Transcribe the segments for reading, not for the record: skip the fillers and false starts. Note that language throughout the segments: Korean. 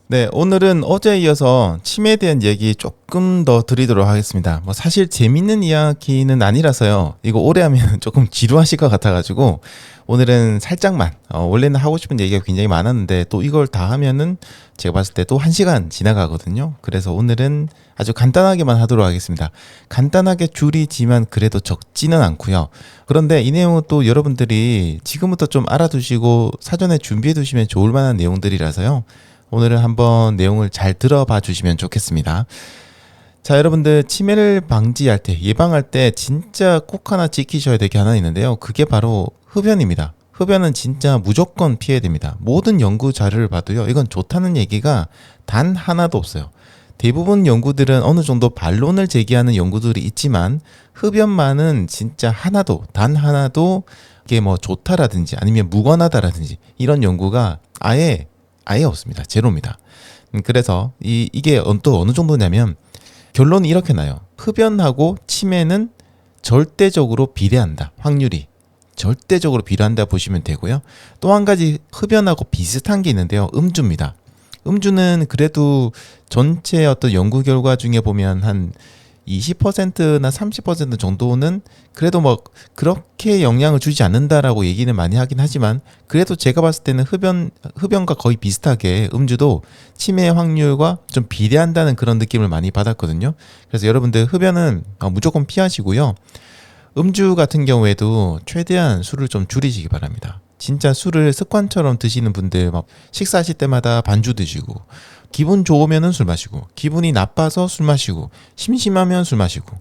네, 오늘은 어제에 이어서 치매에 대한 얘기 조금 더 드리도록 하겠습니다. 뭐 사실 재밌는 이야기는 아니라서요. 이거 오래 하면 조금 지루하실 것 같아가지고 오늘은 살짝만 원래는 하고 싶은 얘기가 굉장히 많았는데 또 이걸 다 하면은 제가 봤을 때 또 1시간 지나가거든요. 그래서 오늘은 아주 간단하게만 하도록 하겠습니다. 간단하게 줄이지만 그래도 적지는 않고요. 그런데 이 내용은 또 여러분들이 지금부터 좀 알아두시고 사전에 준비해 두시면 좋을 만한 내용들이라서요. 오늘은 한번 내용을 잘 들어봐 주시면 좋겠습니다. 자, 여러분들 치매를 방지할 때, 예방할 때 진짜 꼭 하나 지키셔야 될 게 하나 있는데요. 그게 바로 흡연입니다. 흡연은 진짜 무조건 피해야 됩니다. 모든 연구 자료를 봐도요. 이건 좋다는 얘기가 단 하나도 없어요. 대부분 연구들은 어느 정도 반론을 제기하는 연구들이 있지만 흡연만은 진짜 단 하나도 이게 뭐 좋다라든지 아니면 무관하다라든지 이런 연구가 아예 없습니다. 제로입니다. 그래서 이게 또 어느 정도냐면 결론이 이렇게 나요. 흡연하고 치매는 절대적으로 비례한다. 확률이. 절대적으로 비례한다 보시면 되고요. 또 한 가지 흡연하고 비슷한 게 있는데요. 음주입니다. 음주는 그래도 전체 어떤 연구 결과 중에 보면 한 20%나 30% 정도는 그래도 뭐 그렇게 영향을 주지 않는다라고 얘기는 많이 하긴 하지만 그래도 제가 봤을 때는 흡연과 거의 비슷하게 음주도 치매 확률과 좀 비례한다는 그런 느낌을 많이 받았거든요. 그래서 여러분들 흡연은 무조건 피하시고요. 음주 같은 경우에도 최대한 술을 좀 줄이시기 바랍니다. 진짜 술을 습관처럼 드시는 분들 막 식사하실 때마다 반주 드시고 기분 좋으면은 술 마시고 기분이 나빠서 술 마시고 심심하면 술 마시고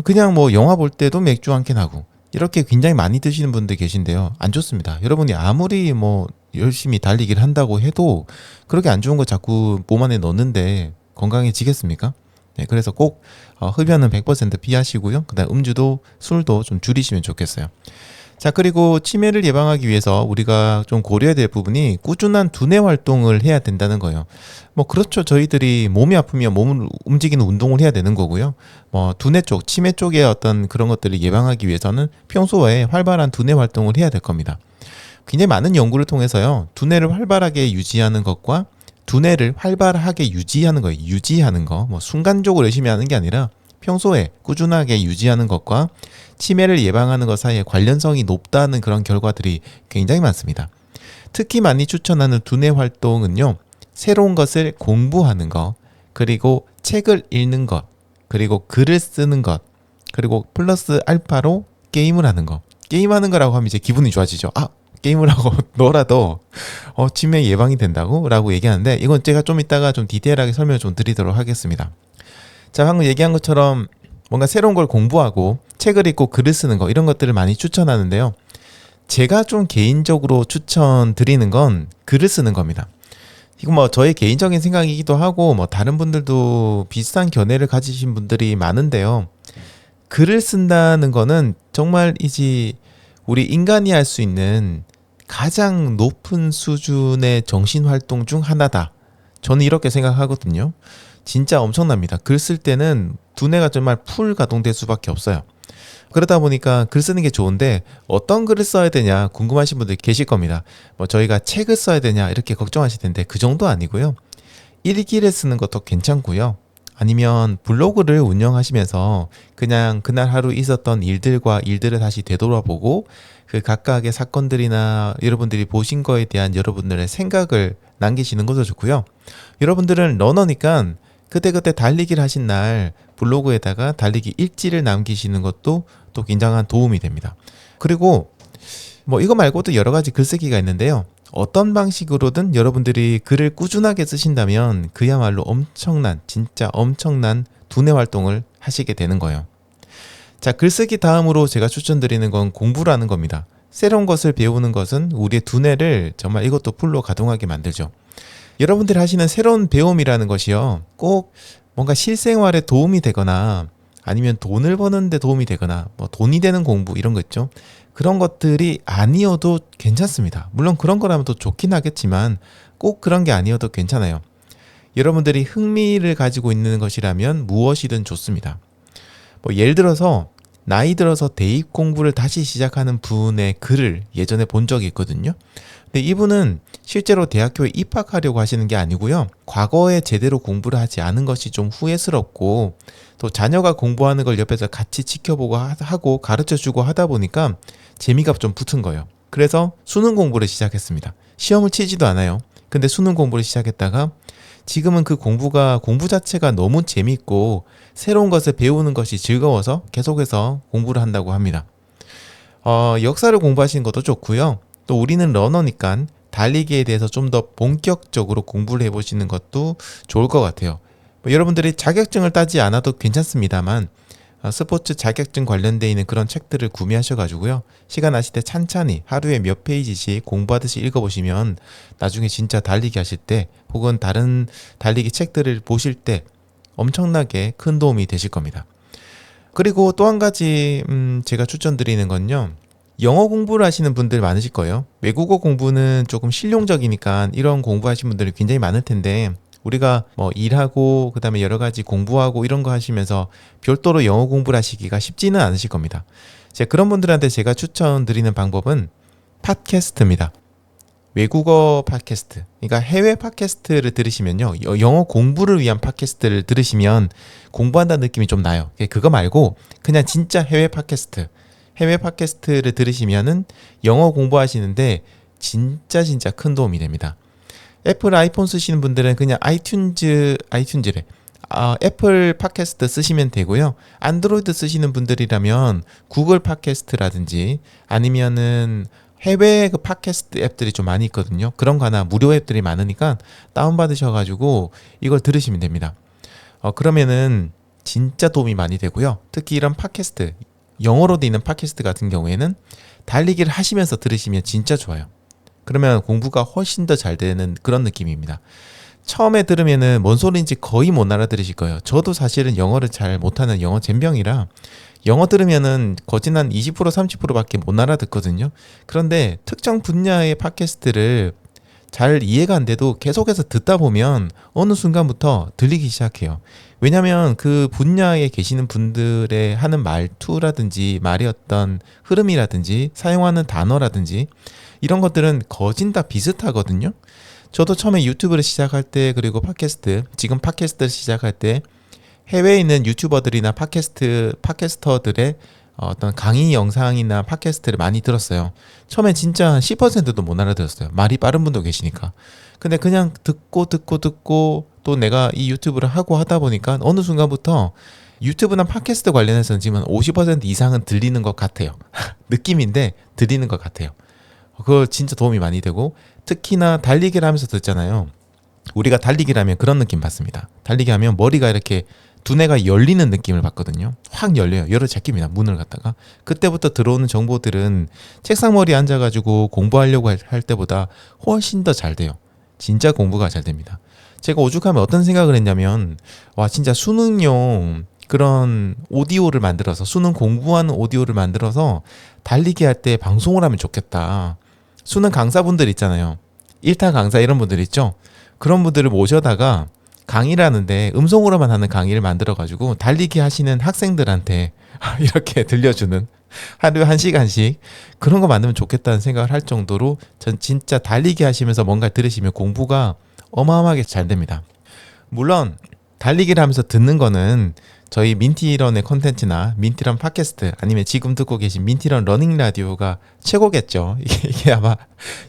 그냥 뭐 영화 볼 때도 맥주 한 캔 하고 이렇게 굉장히 많이 드시는 분들 계신데요. 안 좋습니다. 여러분이 아무리 뭐 열심히 달리기를 한다고 해도 그렇게 안 좋은 거 자꾸 몸 안에 넣는데 건강해지겠습니까? 네, 그래서 꼭 흡연은 100% 피하시고요. 그다음 음주도 술도 좀 줄이시면 좋겠어요. 자, 그리고 치매를 예방하기 위해서 우리가 좀 고려해야 될 부분이 꾸준한 두뇌 활동을 해야 된다는 거예요. 뭐 그렇죠. 저희들이 몸이 아프면 몸을 움직이는 운동을 해야 되는 거고요. 뭐 두뇌 쪽, 치매 쪽의 어떤 그런 것들을 예방하기 위해서는 평소에 활발한 두뇌 활동을 해야 될 겁니다. 굉장히 많은 연구를 통해서요. 두뇌를 활발하게 유지하는 것과 두뇌를 활발하게 유지하는 거예요. 유지하는 거. 뭐 순간적으로 열심히 하는 게 아니라 평소에 꾸준하게 유지하는 것과 치매를 예방하는 것 사이에 관련성이 높다는 그런 결과들이 굉장히 많습니다. 특히 많이 추천하는 두뇌 활동은요. 새로운 것을 공부하는 것, 그리고 책을 읽는 것, 그리고 글을 쓰는 것, 그리고 플러스 알파로 게임을 하는 것. 게임하는 거라고 하면 이제 기분이 좋아지죠. 게임을 하고 놀아도 치매 예방이 된다고? 라고 얘기하는데 이건 제가 좀 이따가 좀 디테일하게 설명을 좀 드리도록 하겠습니다. 자, 방금 얘기한 것처럼 뭔가 새로운 걸 공부하고 책을 읽고 글을 쓰는 거 이런 것들을 많이 추천하는데요. 제가 좀 개인적으로 추천드리는 건 글을 쓰는 겁니다. 이건 뭐 저의 개인적인 생각이기도 하고 뭐 다른 분들도 비슷한 견해를 가지신 분들이 많은데요. 글을 쓴다는 거는 정말 이제 우리 인간이 할 수 있는 가장 높은 수준의 정신활동 중 하나다. 저는 이렇게 생각하거든요. 진짜 엄청납니다. 글 쓸 때는 두뇌가 정말 풀 가동될 수밖에 없어요. 그러다 보니까 글 쓰는 게 좋은데 어떤 글을 써야 되냐 궁금하신 분들 계실 겁니다. 뭐 저희가 책을 써야 되냐 이렇게 걱정하실 텐데 그 정도 아니고요. 일기를 쓰는 것도 괜찮고요. 아니면 블로그를 운영하시면서 그냥 그날 하루 있었던 일들을 다시 되돌아보고 그 각각의 사건들이나 여러분들이 보신 거에 대한 여러분들의 생각을 남기시는 것도 좋고요. 여러분들은 러너니까 그때그때 달리기를 하신 날 블로그에다가 달리기 일지를 남기시는 것도 또 굉장한 도움이 됩니다. 그리고 뭐 이거 말고도 여러 가지 글쓰기가 있는데요. 어떤 방식으로든 여러분들이 글을 꾸준하게 쓰신다면 그야말로 진짜 엄청난 두뇌 활동을 하시게 되는 거예요. 자, 글쓰기 다음으로 제가 추천드리는 건 공부를 하는 겁니다. 새로운 것을 배우는 것은 우리의 두뇌를 정말 이것도 풀로 가동하게 만들죠. 여러분들이 하시는 새로운 배움이라는 것이요. 꼭 뭔가 실생활에 도움이 되거나 아니면 돈을 버는 데 도움이 되거나 뭐 돈이 되는 공부 이런 거 있죠. 그런 것들이 아니어도 괜찮습니다. 물론 그런 거라면 또 좋긴 하겠지만 꼭 그런 게 아니어도 괜찮아요. 여러분들이 흥미를 가지고 있는 것이라면 무엇이든 좋습니다. 뭐 예를 들어서 나이 들어서 대입 공부를 다시 시작하는 분의 글을 예전에 본 적이 있거든요. 근데 이분은 실제로 대학교에 입학하려고 하시는 게 아니고요. 과거에 제대로 공부를 하지 않은 것이 좀 후회스럽고 또 자녀가 공부하는 걸 옆에서 같이 지켜보고 하고 가르쳐주고 하다 보니까 재미가 좀 붙은 거예요. 그래서 수능 공부를 시작했습니다. 시험을 치지도 않아요. 근데 수능 공부를 시작했다가 지금은 그 공부 자체가 너무 재밌고 새로운 것을 배우는 것이 즐거워서 계속해서 공부를 한다고 합니다. 역사를 공부하시는 것도 좋고요. 또 우리는 러너니까 달리기에 대해서 좀 더 본격적으로 공부를 해보시는 것도 좋을 것 같아요. 여러분들이 자격증을 따지 않아도 괜찮습니다만 스포츠 자격증 관련되어 있는 그런 책들을 구매하셔가지고요. 시간 나실 때 찬찬히 하루에 몇 페이지씩 공부하듯이 읽어보시면 나중에 진짜 달리기 하실 때 혹은 다른 달리기 책들을 보실 때 엄청나게 큰 도움이 되실 겁니다. 그리고 또 한 가지 제가 추천드리는 건요. 영어 공부를 하시는 분들 많으실 거예요. 외국어 공부는 조금 실용적이니까 이런 공부하시는 분들이 굉장히 많을 텐데 우리가 뭐 일하고 그다음에 여러 가지 공부하고 이런 거 하시면서 별도로 영어 공부를 하시기가 쉽지는 않으실 겁니다. 그런 분들한테 제가 추천드리는 방법은 팟캐스트입니다. 외국어 팟캐스트, 그러니까 해외 팟캐스트를 들으시면요, 영어 공부를 위한 팟캐스트를 들으시면 공부한다는 느낌이 좀 나요. 그거 말고 그냥 진짜 해외 팟캐스트를 들으시면은 영어 공부하시는데 진짜 큰 도움이 됩니다. 애플 아이폰 쓰시는 분들은 그냥 아이튠즈래. 애플 팟캐스트 쓰시면 되고요. 안드로이드 쓰시는 분들이라면 구글 팟캐스트라든지 아니면은 해외 그 팟캐스트 앱들이 좀 많이 있거든요. 그런 거 하나 무료 앱들이 많으니까 다운받으셔가지고 이걸 들으시면 됩니다. 그러면은 진짜 도움이 많이 되고요. 특히 이런 팟캐스트, 영어로 되어 있는 팟캐스트 같은 경우에는 달리기를 하시면서 들으시면 진짜 좋아요. 그러면 공부가 훨씬 더 잘 되는 그런 느낌입니다. 처음에 들으면은 뭔 소리인지 거의 못 알아들으실 거예요. 저도 사실은 영어를 잘 못하는 영어 젬병이라 영어 들으면은 거진 한 20% 30%밖에 못 알아듣거든요. 그런데 특정 분야의 팟캐스트를 잘 이해가 안 돼도 계속해서 듣다 보면 어느 순간부터 들리기 시작해요. 왜냐하면 그 분야에 계시는 분들의 하는 말투라든지 말의 어떤 흐름이라든지 사용하는 단어라든지 이런 것들은 거진 다 비슷하거든요. 저도 처음에 유튜브를 시작할 때 그리고 지금 팟캐스트를 시작할 때 해외에 있는 유튜버들이나 팟캐스터들의 어떤 강의 영상이나 팟캐스트를 많이 들었어요. 처음에 진짜 한 10%도 못 알아들었어요. 말이 빠른 분도 계시니까. 근데 그냥 듣고 또 내가 이 유튜브를 하고 하다 보니까 어느 순간부터 유튜브나 팟캐스트 관련해서는 지금 50% 이상은 들리는 것 같아요. 느낌인데 들리는 것 같아요. 그거 진짜 도움이 많이 되고 특히나 달리기를 하면서 듣잖아요. 우리가 달리기를 하면 그런 느낌 받습니다. 달리기 하면 머리가 이렇게 두뇌가 열리는 느낌을 받거든요. 확 열려요. 열어 제낍니다. 문을 갖다가. 그때부터 들어오는 정보들은 책상머리에 앉아가지고 공부하려고 할 때보다 훨씬 더 잘 돼요. 진짜 공부가 잘 됩니다. 제가 오죽하면 어떤 생각을 했냐면 와 진짜 수능용 그런 오디오를 만들어서 수능 공부하는 오디오를 만들어서 달리기 할 때 방송을 하면 좋겠다. 수능 강사분들 있잖아요. 1타 강사 이런 분들 있죠. 그런 분들을 모셔다가 강의를 하는데 음성으로만 하는 강의를 만들어가지고 달리기 하시는 학생들한테 이렇게 들려주는 하루에 1시간씩 그런 거 만들면 좋겠다는 생각을 할 정도로 전 진짜 달리기 하시면서 뭔가 들으시면 공부가 어마어마하게 잘 됩니다. 물론 달리기를 하면서 듣는 거는 저희 민티런의 컨텐츠나 민티런 팟캐스트 아니면 지금 듣고 계신 민티런 러닝 라디오가 최고겠죠. 이게 아마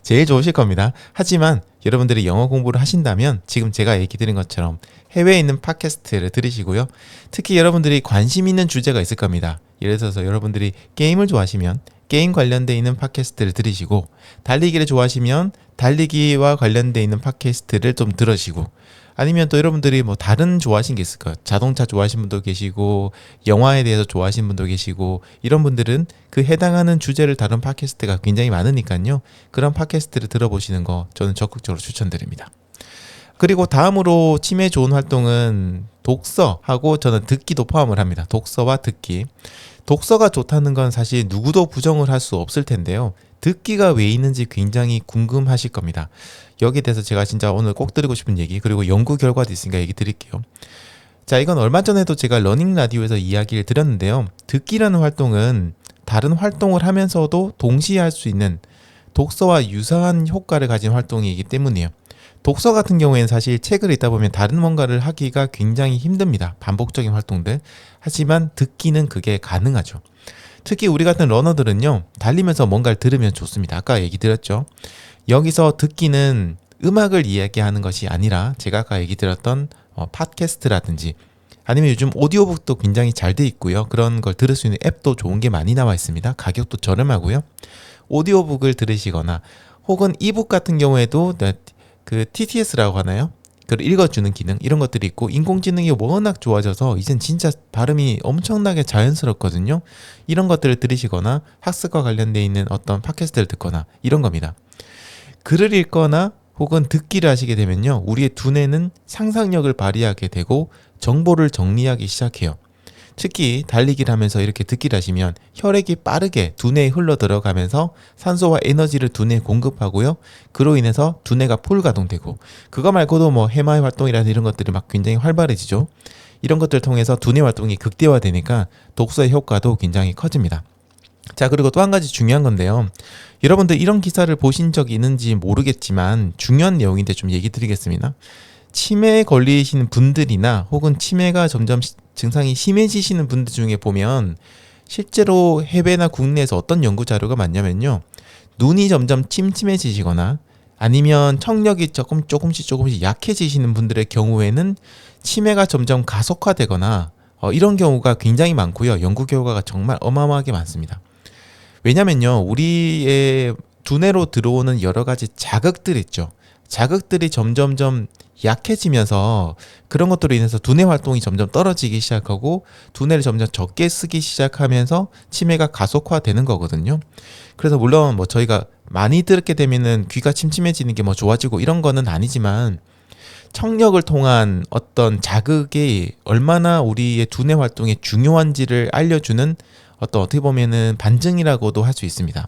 제일 좋으실 겁니다. 하지만 여러분들이 영어 공부를 하신다면 지금 제가 얘기 드린 것처럼 해외에 있는 팟캐스트를 들으시고요. 특히 여러분들이 관심 있는 주제가 있을 겁니다. 예를 들어서 여러분들이 게임을 좋아하시면 게임 관련돼 있는 팟캐스트를 들으시고 달리기를 좋아하시면 달리기와 관련돼 있는 팟캐스트를 좀 들으시고 아니면 또 여러분들이 뭐 다른 좋아하시는 게 있을 거예요. 자동차 좋아하시는 분도 계시고 영화에 대해서 좋아하시는 분도 계시고 이런 분들은 그 해당하는 주제를 다룬 팟캐스트가 굉장히 많으니까요. 그런 팟캐스트를 들어보시는 거 저는 적극적으로 추천드립니다. 그리고 다음으로 치매에 좋은 활동은 독서하고 저는 듣기도 포함을 합니다. 독서와 듣기. 독서가 좋다는 건 사실 누구도 부정을 할 수 없을 텐데요. 듣기가 왜 있는지 굉장히 궁금하실 겁니다. 여기에 대해서 제가 진짜 오늘 꼭 드리고 싶은 얘기 그리고 연구 결과도 있으니까 얘기 드릴게요. 자, 이건 얼마 전에도 제가 러닝 라디오에서 이야기를 드렸는데요. 듣기라는 활동은 다른 활동을 하면서도 동시에 할 수 있는 독서와 유사한 효과를 가진 활동이기 때문이에요. 독서 같은 경우에는 사실 책을 읽다 보면 다른 뭔가를 하기가 굉장히 힘듭니다. 반복적인 활동들. 하지만 듣기는 그게 가능하죠. 특히 우리 같은 러너들은요, 달리면서 뭔가를 들으면 좋습니다. 아까 얘기 드렸죠. 여기서 듣기는 음악을 이야기하는 것이 아니라 제가 아까 얘기 드렸던 팟캐스트라든지 아니면 요즘 오디오북도 굉장히 잘 돼 있고요. 그런 걸 들을 수 있는 앱도 좋은 게 많이 나와 있습니다. 가격도 저렴하고요. 오디오북을 들으시거나 혹은 이북 같은 경우에도 그 TTS라고 하나요? 그걸 읽어주는 기능 이런 것들이 있고 인공지능이 워낙 좋아져서 이젠 진짜 발음이 엄청나게 자연스럽거든요. 이런 것들을 들으시거나 학습과 관련돼 있는 어떤 팟캐스트를 듣거나 이런 겁니다. 글을 읽거나 혹은 듣기를 하시게 되면요, 우리의 두뇌는 상상력을 발휘하게 되고 정보를 정리하기 시작해요. 특히 달리기를 하면서 이렇게 듣기를 하시면 혈액이 빠르게 두뇌에 흘러 들어가면서 산소와 에너지를 두뇌에 공급하고요. 그로 인해서 두뇌가 풀 가동되고, 그거 말고도 뭐 해마의 활동이라든지 이런 것들이 막 굉장히 활발해지죠. 이런 것들을 통해서 두뇌 활동이 극대화되니까 독서의 효과도 굉장히 커집니다. 자, 그리고 또 한 가지 중요한 건데요. 여러분들 이런 기사를 보신 적이 있는지 모르겠지만 중요한 내용인데 좀 얘기 드리겠습니다. 치매에 걸리시는 분들이나 혹은 치매가 점점 증상이 심해지시는 분들 중에 보면 실제로 해외나 국내에서 어떤 연구 자료가 많냐면요, 눈이 점점 침침해지시거나 아니면 청력이 조금씩 약해지시는 분들의 경우에는 치매가 점점 가속화되거나 이런 경우가 굉장히 많고요. 연구 결과가 정말 어마어마하게 많습니다. 왜냐면요, 우리의 두뇌로 들어오는 여러 가지 자극들 있죠. 자극들이 점점점 약해지면서 그런 것들로 인해서 두뇌 활동이 점점 떨어지기 시작하고 두뇌를 점점 적게 쓰기 시작하면서 치매가 가속화되는 거거든요. 그래서 물론 뭐 저희가 많이 들었게 되면은 귀가 침침해지는 게 뭐 좋아지고 이런 거는 아니지만 청력을 통한 어떤 자극이 얼마나 우리의 두뇌 활동에 중요한지를 알려주는 어떻게 보면은 반증이라고도 할 수 있습니다.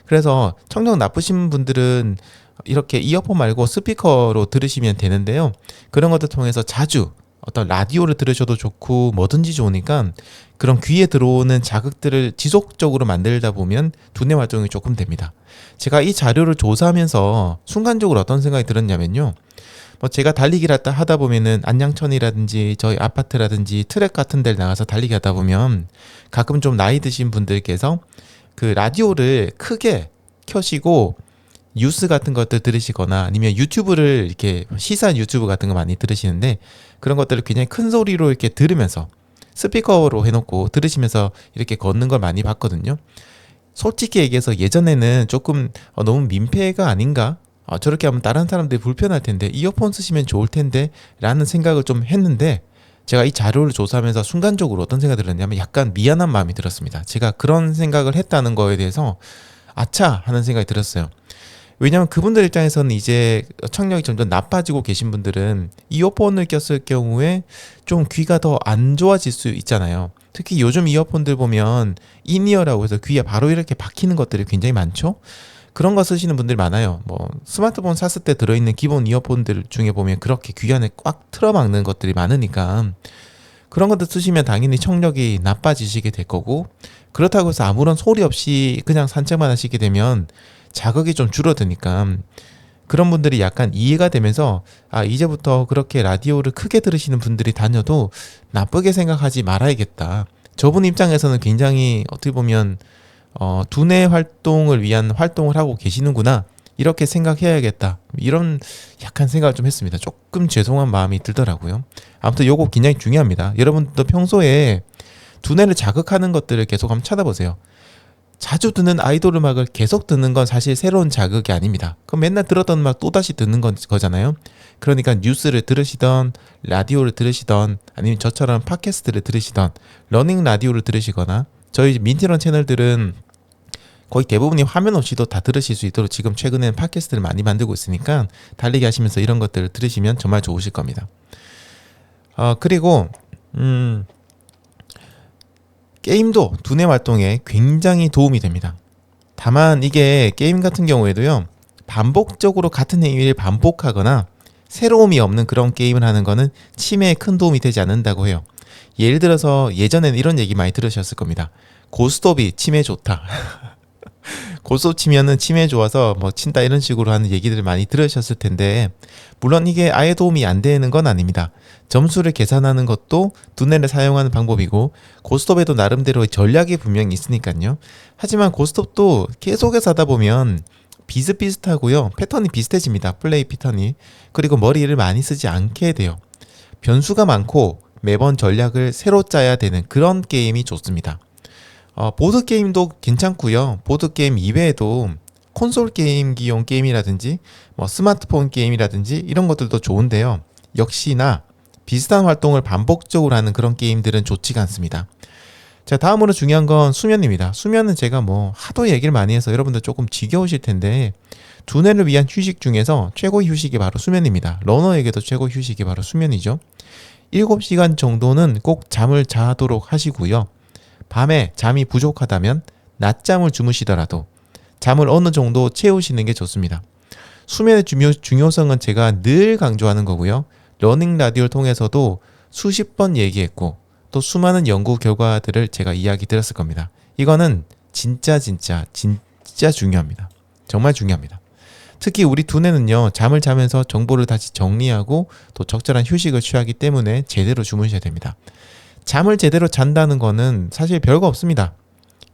그래서 청력 나쁘신 분들은 이렇게 이어폰 말고 스피커로 들으시면 되는데요. 그런 것들 통해서 자주 어떤 라디오를 들으셔도 좋고 뭐든지 좋으니까 그런 귀에 들어오는 자극들을 지속적으로 만들다 보면 두뇌 활동이 조금 됩니다. 제가 이 자료를 조사하면서 순간적으로 어떤 생각이 들었냐면요. 뭐 제가 달리기를 하다 보면은 안양천이라든지 저희 아파트라든지 트랙 같은 데를 나가서 달리기 하다 보면 가끔 좀 나이 드신 분들께서 그 라디오를 크게 켜시고 뉴스 같은 것들 들으시거나 아니면 유튜브를 이렇게 시사 유튜브 같은 거 많이 들으시는데 그런 것들을 굉장히 큰 소리로 이렇게 들으면서 스피커로 해놓고 들으시면서 이렇게 걷는 걸 많이 봤거든요. 솔직히 얘기해서 예전에는 조금 너무 민폐가 아닌가? 저렇게 하면 다른 사람들이 불편할 텐데 이어폰 쓰시면 좋을 텐데 라는 생각을 좀 했는데 제가 이 자료를 조사하면서 순간적으로 어떤 생각이 들었냐면 약간 미안한 마음이 들었습니다. 제가 그런 생각을 했다는 거에 대해서 아차 하는 생각이 들었어요. 왜냐하면 그분들 입장에서는 이제 청력이 점점 나빠지고 계신 분들은 이어폰을 꼈을 경우에 좀 귀가 더 안 좋아질 수 있잖아요. 특히 요즘 이어폰들 보면 인이어라고 해서 귀에 바로 이렇게 박히는 것들이 굉장히 많죠. 그런 거 쓰시는 분들 많아요. 뭐 스마트폰 샀을 때 들어있는 기본 이어폰들 중에 보면 그렇게 귀 안에 꽉 틀어막는 것들이 많으니까 그런 것들 쓰시면 당연히 청력이 나빠지시게 될 거고, 그렇다고 해서 아무런 소리 없이 그냥 산책만 하시게 되면 자극이 좀 줄어드니까 그런 분들이 약간 이해가 되면서 이제부터 그렇게 라디오를 크게 들으시는 분들이 다녀도 나쁘게 생각하지 말아야겠다. 저분 입장에서는 굉장히 어떻게 보면 두뇌 활동을 위한 활동을 하고 계시는구나, 이렇게 생각해야겠다, 이런 약간 생각을 좀 했습니다. 조금 죄송한 마음이 들더라고요. 아무튼 요거 굉장히 중요합니다. 여러분도 평소에 두뇌를 자극하는 것들을 계속 한번 찾아보세요. 자주 듣는 아이돌 음악을 계속 듣는 건 사실 새로운 자극이 아닙니다. 그럼 맨날 들었던 음악 또다시 듣는 거잖아요. 그러니까 뉴스를 들으시던 라디오를 들으시던 아니면 저처럼 팟캐스트를 들으시던 러닝 라디오를 들으시거나 저희 민티런 채널들은 거의 대부분이 화면 없이도 다 들으실 수 있도록 지금 최근에는 팟캐스트를 많이 만들고 있으니까 달리기 하시면서 이런 것들을 들으시면 정말 좋으실 겁니다. 그리고 게임도 두뇌 활동에 굉장히 도움이 됩니다. 다만 이게 게임 같은 경우에도요, 반복적으로 같은 행위를 반복하거나 새로움이 없는 그런 게임을 하는 거는 치매에 큰 도움이 되지 않는다고 해요. 예를 들어서 예전에는 이런 얘기 많이 들으셨을 겁니다. 고스톱이 치매에 좋다. 고스톱 치면은 치매에 좋아서 뭐 친다 이런 식으로 하는 얘기들을 많이 들으셨을 텐데, 물론 이게 아예 도움이 안 되는 건 아닙니다. 점수를 계산하는 것도 두뇌를 사용하는 방법이고, 고스톱에도 나름대로의 전략이 분명히 있으니까요. 하지만 고스톱도 계속해서 하다 보면 비슷비슷하고요. 패턴이 비슷해집니다. 플레이 패턴이. 그리고 머리를 많이 쓰지 않게 돼요. 변수가 많고 매번 전략을 새로 짜야 되는 그런 게임이 좋습니다. 보드게임도 괜찮고요. 보드게임 이외에도 콘솔 게임기용 게임이라든지 뭐 스마트폰 게임이라든지 이런 것들도 좋은데요. 역시나 비슷한 활동을 반복적으로 하는 그런 게임들은 좋지가 않습니다. 자, 다음으로 중요한 건 수면입니다. 수면은 제가 뭐 하도 얘기를 많이 해서 여러분들 조금 지겨우실 텐데, 두뇌를 위한 휴식 중에서 최고의 휴식이 바로 수면입니다. 러너에게도 최고의 휴식이 바로 수면이죠. 7시간 정도는 꼭 잠을 자도록 하시고요. 밤에 잠이 부족하다면 낮잠을 주무시더라도 잠을 어느 정도 채우시는 게 좋습니다. 수면의 중요성은 제가 늘 강조하는 거고요. 러닝 라디오를 통해서도 수십 번 얘기했고 또 수많은 연구 결과들을 제가 이야기 드렸을 겁니다. 이거는 진짜 중요합니다. 정말 중요합니다. 특히 우리 두뇌는요, 잠을 자면서 정보를 다시 정리하고 또 적절한 휴식을 취하기 때문에 제대로 주무셔야 됩니다. 잠을 제대로 잔다는 거는 사실 별거 없습니다.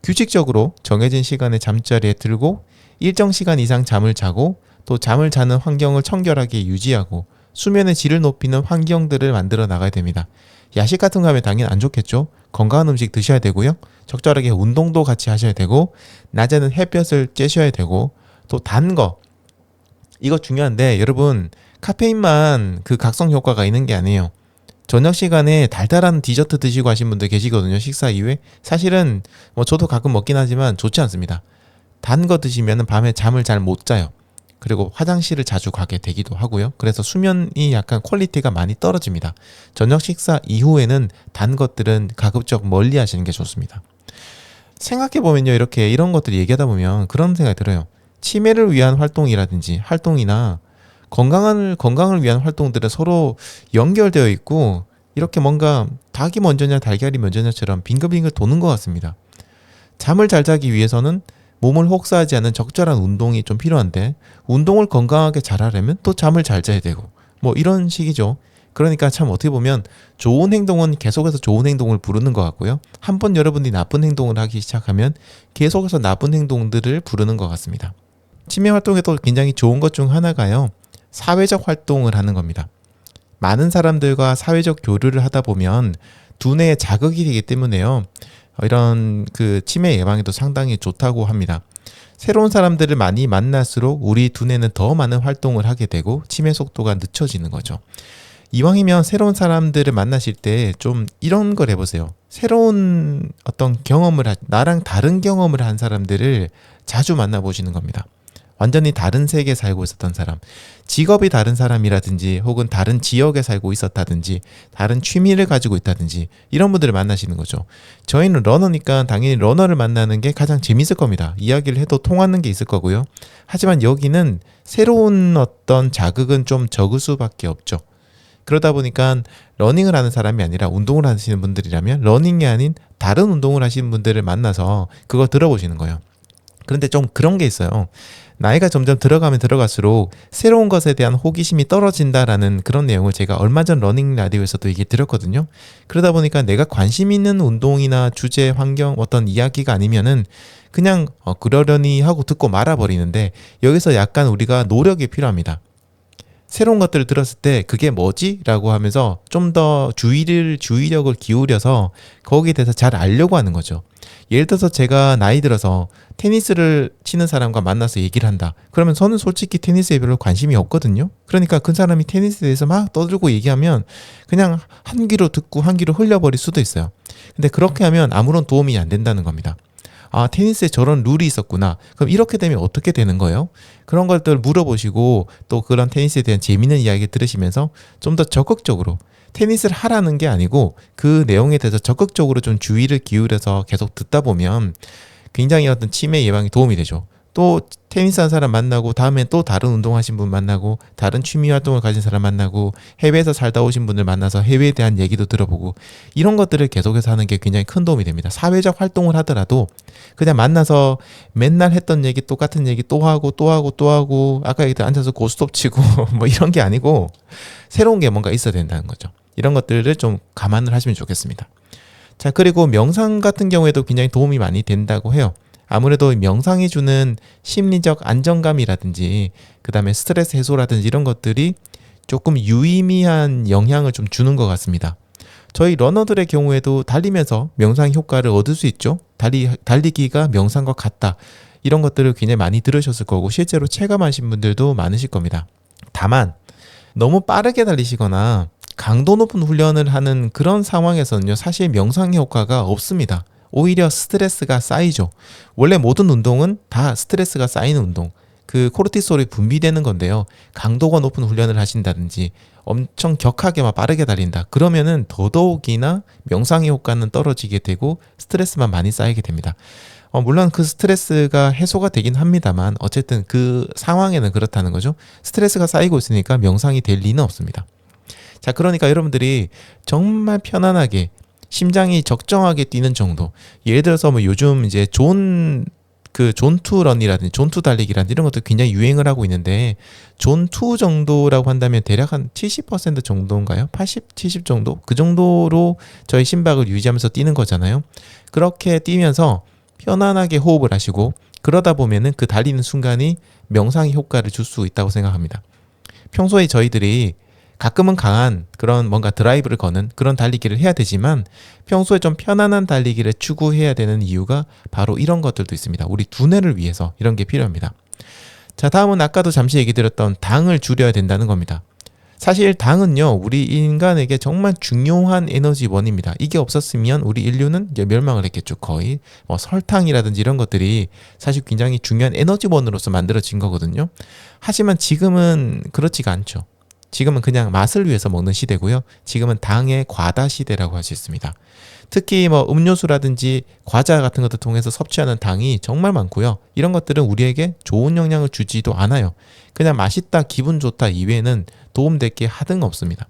규칙적으로 정해진 시간에 잠자리에 들고 일정 시간 이상 잠을 자고 또 잠을 자는 환경을 청결하게 유지하고 수면의 질을 높이는 환경들을 만들어 나가야 됩니다. 야식 같은 거 하면 당연히 안 좋겠죠. 건강한 음식 드셔야 되고요. 적절하게 운동도 같이 하셔야 되고, 낮에는 햇볕을 쬐셔야 되고, 또 단 거, 이거 중요한데 여러분, 카페인만 그 각성 효과가 있는 게 아니에요. 저녁 시간에 달달한 디저트 드시고 하신 분들 계시거든요. 식사 이후에. 사실은 뭐 저도 가끔 먹긴 하지만 좋지 않습니다. 단 거 드시면 밤에 잠을 잘 못 자요. 그리고 화장실을 자주 가게 되기도 하고요. 그래서 수면이 약간 퀄리티가 많이 떨어집니다. 저녁 식사 이후에는 단 것들은 가급적 멀리 하시는 게 좋습니다. 생각해보면요, 이렇게 이런 것들 얘기하다 보면 그런 생각이 들어요. 치매를 위한 활동이라든지 활동이나 건강을 위한 활동들은 서로 연결되어 있고, 이렇게 뭔가 닭이 먼저냐 달걀이 먼저냐처럼 빙글빙글 도는 것 같습니다. 잠을 잘 자기 위해서는 몸을 혹사하지 않는 적절한 운동이 좀 필요한데, 운동을 건강하게 잘 하려면 또 잠을 잘 자야 되고, 뭐 이런 식이죠. 그러니까 참 어떻게 보면 좋은 행동은 계속해서 좋은 행동을 부르는 것 같고요. 한번 여러분이 나쁜 행동을 하기 시작하면 계속해서 나쁜 행동들을 부르는 것 같습니다. 치매 활동에도 굉장히 좋은 것 중 하나가요, 사회적 활동을 하는 겁니다. 많은 사람들과 사회적 교류를 하다 보면 두뇌에 자극이 되기 때문에요, 이런 그 치매 예방에도 상당히 좋다고 합니다. 새로운 사람들을 많이 만날수록 우리 두뇌는 더 많은 활동을 하게 되고 치매 속도가 늦춰지는 거죠. 이왕이면 새로운 사람들을 만나실 때 좀 이런 걸 해보세요. 새로운 어떤 나랑 다른 경험을 한 사람들을 자주 만나보시는 겁니다. 완전히 다른 세계에 살고 있었던 사람, 직업이 다른 사람이라든지 혹은 다른 지역에 살고 있었다든지 다른 취미를 가지고 있다든지 이런 분들을 만나시는 거죠. 저희는 러너니까 당연히 러너를 만나는 게 가장 재밌을 겁니다. 이야기를 해도 통하는 게 있을 거고요. 하지만 여기는 새로운 어떤 자극은 좀 적을 수밖에 없죠. 그러다 보니까 러닝을 하는 사람이 아니라 운동을 하시는 분들이라면 러닝이 아닌 다른 운동을 하시는 분들을 만나서 그거 들어보시는 거예요. 그런데 좀 그런 게 있어요. 나이가 점점 들어가면 들어갈수록 새로운 것에 대한 호기심이 떨어진다라는 그런 내용을 제가 얼마 전 러닝 라디오에서도 얘기 드렸거든요. 그러다 보니까 내가 관심 있는 운동이나 주제, 환경, 어떤 이야기가 아니면은 그냥 그러려니 하고 듣고 말아버리는데, 여기서 약간 우리가 노력이 필요합니다. 새로운 것들을 들었을 때 그게 뭐지? 라고 하면서 좀 더 주의력을 기울여서 거기에 대해서 잘 알려고 하는 거죠. 예를 들어서 제가 나이 들어서 테니스를 치는 사람과 만나서 얘기를 한다. 그러면 저는 솔직히 테니스에 별로 관심이 없거든요. 그러니까 그 사람이 테니스에 대해서 막 떠들고 얘기하면 그냥 한 귀로 듣고 한 귀로 흘려버릴 수도 있어요. 근데 그렇게 하면 아무런 도움이 안 된다는 겁니다. 아, 테니스에 저런 룰이 있었구나. 그럼 이렇게 되면 어떻게 되는 거예요? 그런 것들 물어보시고 또 그런 테니스에 대한 재미있는 이야기 들으시면서 좀 더 적극적으로 테니스를 하라는 게 아니고 그 내용에 대해서 적극적으로 좀 주의를 기울여서 계속 듣다 보면 굉장히 어떤 치매 예방에 도움이 되죠. 또 테니스 한 사람 만나고 다음에 또 다른 운동하신 분 만나고 다른 취미 활동을 가진 사람 만나고 해외에서 살다 오신 분들 만나서 해외에 대한 얘기도 들어보고 이런 것들을 계속해서 하는 게 굉장히 큰 도움이 됩니다. 사회적 활동을 하더라도 그냥 만나서 맨날 했던 얘기 똑같은 얘기 또 하고 또 하고 또 하고 아까 얘기했던 앉아서 고스톱 치고 뭐 이런 게 아니고 새로운 게 뭔가 있어야 된다는 거죠. 이런 것들을 좀 감안을 하시면 좋겠습니다. 자, 그리고 명상 같은 경우에도 굉장히 도움이 많이 된다고 해요. 아무래도 명상이 주는 심리적 안정감이라든지 그 다음에 스트레스 해소라든지 이런 것들이 조금 유의미한 영향을 좀 주는 것 같습니다. 저희 러너들의 경우에도 달리면서 명상 효과를 얻을 수 있죠. 달리기가 명상과 같다. 이런 것들을 굉장히 많이 들으셨을 거고 실제로 체감하신 분들도 많으실 겁니다. 다만 너무 빠르게 달리시거나 강도 높은 훈련을 하는 그런 상황에서는요, 사실 명상 효과가 없습니다. 오히려 스트레스가 쌓이죠. 원래 모든 운동은 다 스트레스가 쌓이는 운동, 그 코르티솔이 분비되는 건데요. 강도가 높은 훈련을 하신다든지 엄청 격하게 막 빠르게 달린다. 그러면은 더더욱이나 명상의 효과는 떨어지게 되고 스트레스만 많이 쌓이게 됩니다. 물론 그 스트레스가 해소가 되긴 합니다만 어쨌든 그 상황에는 그렇다는 거죠. 스트레스가 쌓이고 있으니까 명상이 될 리는 없습니다. 자, 그러니까 여러분들이 정말 편안하게 심장이 적정하게 뛰는 정도. 예를 들어서 뭐 요즘 이제 존투런이라든지 존투 달리기라든지 이런 것도 굉장히 유행을 하고 있는데 존2 정도라고 한다면 대략 한 70% 정도인가요? 80, 70 정도? 그 정도로 저희 심박을 유지하면서 뛰는 거잖아요. 그렇게 뛰면서 편안하게 호흡을 하시고 그러다 보면은 그 달리는 순간이 명상의 효과를 줄 수 있다고 생각합니다. 평소에 저희들이 가끔은 강한 그런 뭔가 드라이브를 거는 그런 달리기를 해야 되지만 평소에 좀 편안한 달리기를 추구해야 되는 이유가 바로 이런 것들도 있습니다. 우리 두뇌를 위해서 이런 게 필요합니다. 자, 다음은 아까도 잠시 얘기 드렸던 당을 줄여야 된다는 겁니다. 사실 당은요, 우리 인간에게 정말 중요한 에너지원입니다. 이게 없었으면 우리 인류는 이제 멸망을 했겠죠. 거의 뭐 설탕이라든지 이런 것들이 사실 굉장히 중요한 에너지원으로서 만들어진 거거든요. 하지만 지금은 그렇지가 않죠. 지금은 그냥 맛을 위해서 먹는 시대고요. 지금은 당의 과다 시대라고 할 수 있습니다. 특히 뭐 음료수라든지 과자 같은 것들 통해서 섭취하는 당이 정말 많고요. 이런 것들은 우리에게 좋은 영향을 주지도 않아요. 그냥 맛있다, 기분 좋다 이외에는 도움될 게 하등 없습니다.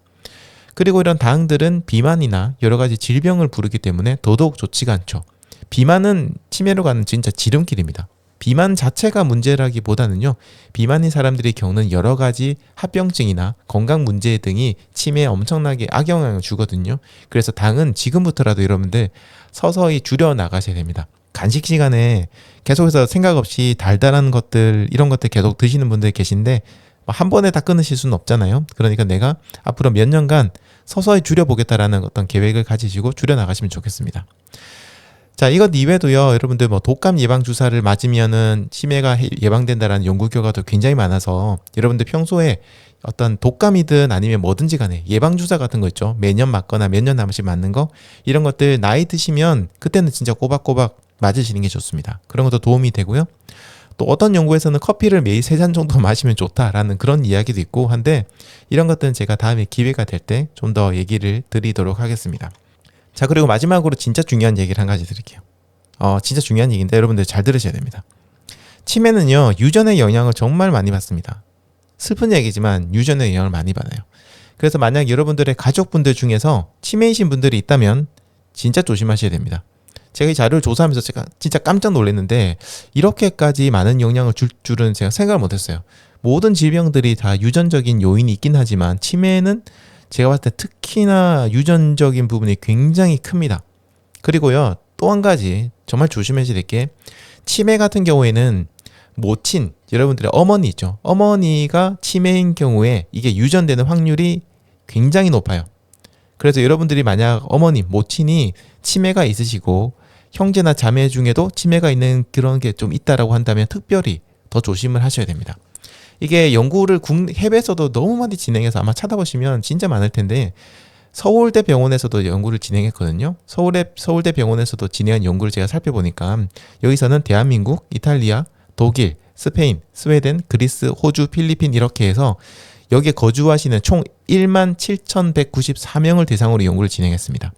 그리고 이런 당들은 비만이나 여러 가지 질병을 부르기 때문에 더더욱 좋지가 않죠. 비만은 치매로 가는 진짜 지름길입니다. 비만 자체가 문제라기보다는요, 비만인 사람들이 겪는 여러 가지 합병증이나 건강 문제 등이 치매에 엄청나게 악영향을 주거든요. 그래서 당은 지금부터라도 여러분들 서서히 줄여 나가셔야 됩니다. 간식 시간에 계속해서 생각 없이 달달한 것들, 이런 것들 계속 드시는 분들 계신데 한 번에 다 끊으실 수는 없잖아요. 그러니까 내가 앞으로 몇 년간 서서히 줄여보겠다라는 어떤 계획을 가지시고 줄여 나가시면 좋겠습니다. 자, 이것 이외에도요, 여러분들 뭐 독감 예방 주사를 맞으면은 치매가 예방된다라는 연구 결과도 굉장히 많아서 여러분들 평소에 어떤 독감이든 아니면 뭐든지 간에 예방 주사 같은 거 있죠. 매년 맞거나 몇 년 한 번씩 맞는 거, 이런 것들 나이 드시면 그때는 진짜 꼬박꼬박 맞으시는 게 좋습니다. 그런 것도 도움이 되고요. 또 어떤 연구에서는 커피를 매일 3잔 정도 마시면 좋다라는 그런 이야기도 있고 한데 이런 것들은 제가 다음에 기회가 될 때 좀 더 얘기를 드리도록 하겠습니다. 자, 그리고 마지막으로 진짜 중요한 얘기를 한 가지 드릴게요. 진짜 중요한 얘기인데 여러분들 잘 들으셔야 됩니다. 치매는요, 유전의 영향을 정말 많이 받습니다. 슬픈 얘기지만 유전의 영향을 많이 받아요. 그래서 만약 여러분들의 가족분들 중에서 치매이신 분들이 있다면 진짜 조심하셔야 됩니다. 제가 이 자료를 조사하면서 제가 진짜 깜짝 놀랐는데 이렇게까지 많은 영향을 줄 줄은 제가 생각을 못했어요. 모든 질병들이 다 유전적인 요인이 있긴 하지만 치매는 제가 봤을 때 특히나 유전적인 부분이 굉장히 큽니다. 그리고요, 또 한 가지 정말 조심하셔야 될 게 치매 같은 경우에는 모친, 여러분들의 어머니 있죠. 어머니가 치매인 경우에 이게 유전되는 확률이 굉장히 높아요. 그래서 여러분들이 만약 어머니, 모친이 치매가 있으시고 형제나 자매 중에도 치매가 있는 그런 게 좀 있다라고 한다면 특별히 더 조심을 하셔야 됩니다. 이게 연구를 해외에서도 너무 많이 진행해서 아마 찾아보시면 진짜 많을 텐데 서울대 병원에서도 연구를 진행했거든요. 서울대 병원에서도 진행한 연구를 제가 살펴보니까 여기서는 대한민국, 이탈리아, 독일, 스페인, 스웨덴, 그리스, 호주, 필리핀 이렇게 해서 여기에 거주하시는 총 17,194명을 대상으로 연구를 진행했습니다.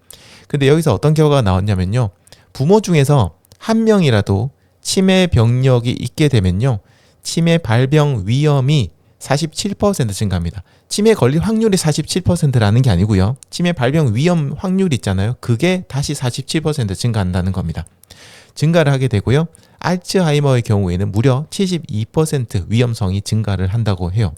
근데 여기서 어떤 결과가 나왔냐면요. 부모 중에서 한 명이라도 치매 병력이 있게 되면요. 치매 발병 위험이 47% 증가합니다. 치매 걸릴 확률이 47%라는 게 아니고요. 치매 발병 위험 확률 있잖아요. 그게 다시 47% 증가한다는 겁니다. 증가를 하게 되고요. 알츠하이머의 경우에는 무려 72% 위험성이 증가를 한다고 해요.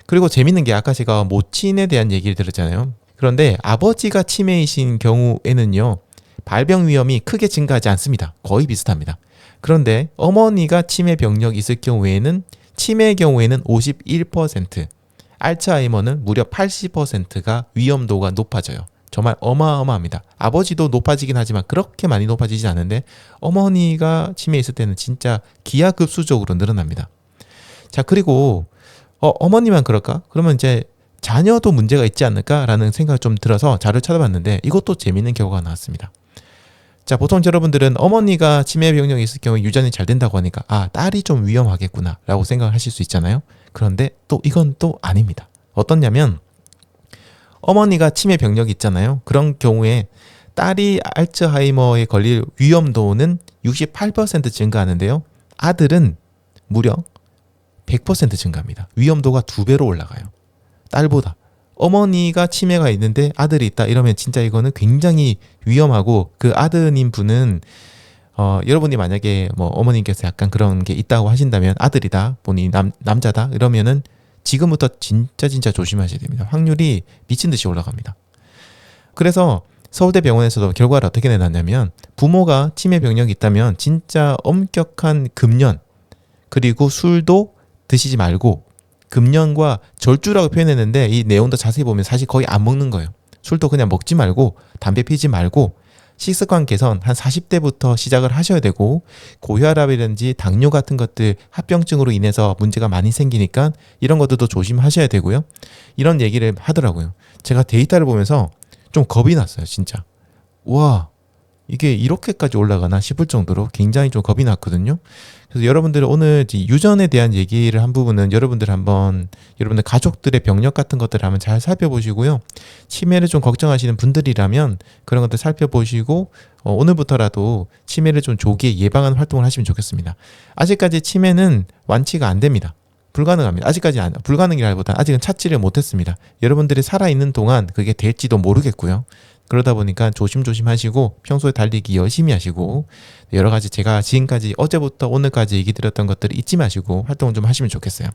그리고 재밌는 게 아까 제가 모친에 대한 얘기를 들었잖아요. 그런데 아버지가 치매이신 경우에는요. 발병 위험이 크게 증가하지 않습니다. 거의 비슷합니다. 그런데 어머니가 치매 병력이 있을 경우에는 치매의 경우에는 51%, 알츠하이머는 무려 80%가 위험도가 높아져요. 정말 어마어마합니다. 아버지도 높아지긴 하지만 그렇게 많이 높아지지 않는데 어머니가 치매에 있을 때는 진짜 기하급수적으로 늘어납니다. 자, 그리고 어머니만 그럴까? 그러면 이제 자녀도 문제가 있지 않을까라는 생각이 좀 들어서 자료를 찾아봤는데 이것도 재밌는 결과가 나왔습니다. 자, 보통 여러분들은 어머니가 치매 병력이 있을 경우 유전이 잘 된다고 하니까 딸이 좀 위험하겠구나 라고 생각을 하실 수 있잖아요. 그런데 또 이건 또 아닙니다. 어떻냐면 어머니가 치매 병력이 있잖아요. 그런 경우에 딸이 알츠하이머에 걸릴 위험도는 68% 증가하는데요. 아들은 무려 100% 증가합니다. 위험도가 2배로 올라가요. 딸보다. 어머니가 치매가 있는데 아들이 있다 이러면 진짜 이거는 굉장히 위험하고 그 아드님 분은 여러분이 만약에 뭐 어머님께서 약간 그런 게 있다고 하신다면 아들이다 본인이 남자다 이러면은 지금부터 진짜 조심하셔야 됩니다. 확률이 미친 듯이 올라갑니다. 그래서 서울대병원에서도 결과를 어떻게 내놨냐면 부모가 치매 병력이 있다면 진짜 엄격한 금연 그리고 술도 드시지 말고 금연과 절주라고 표현했는데 이 내용도 자세히 보면 사실 거의 안 먹는 거예요. 술도 그냥 먹지 말고 담배 피지 말고 식습관 개선 한 40대부터 시작을 하셔야 되고 고혈압이라든지 당뇨 같은 것들 합병증으로 인해서 문제가 많이 생기니까 이런 것들도 조심하셔야 되고요. 이런 얘기를 하더라고요. 제가 데이터를 보면서 좀 겁이 났어요. 진짜. 와, 이게 이렇게까지 올라가나 싶을 정도로 굉장히 좀 겁이 났거든요. 그래서 여러분들 오늘 유전에 대한 얘기를 한 부분은 여러분들 가족들의 병력 같은 것들을 한번 잘 살펴보시고요. 치매를 좀 걱정하시는 분들이라면 그런 것들 살펴보시고 오늘부터라도 치매를 좀 조기에 예방하는 활동을 하시면 좋겠습니다. 아직까지 치매는 완치가 안 됩니다. 불가능합니다. 아직까지 불가능이라기보다 아직은 찾지를 못했습니다. 여러분들이 살아있는 동안 그게 될지도 모르겠고요. 그러다 보니까 조심조심 하시고 평소에 달리기 열심히 하시고 여러 가지 제가 지금까지 어제부터 오늘까지 얘기 드렸던 것들을 잊지 마시고 활동을 좀 하시면 좋겠어요.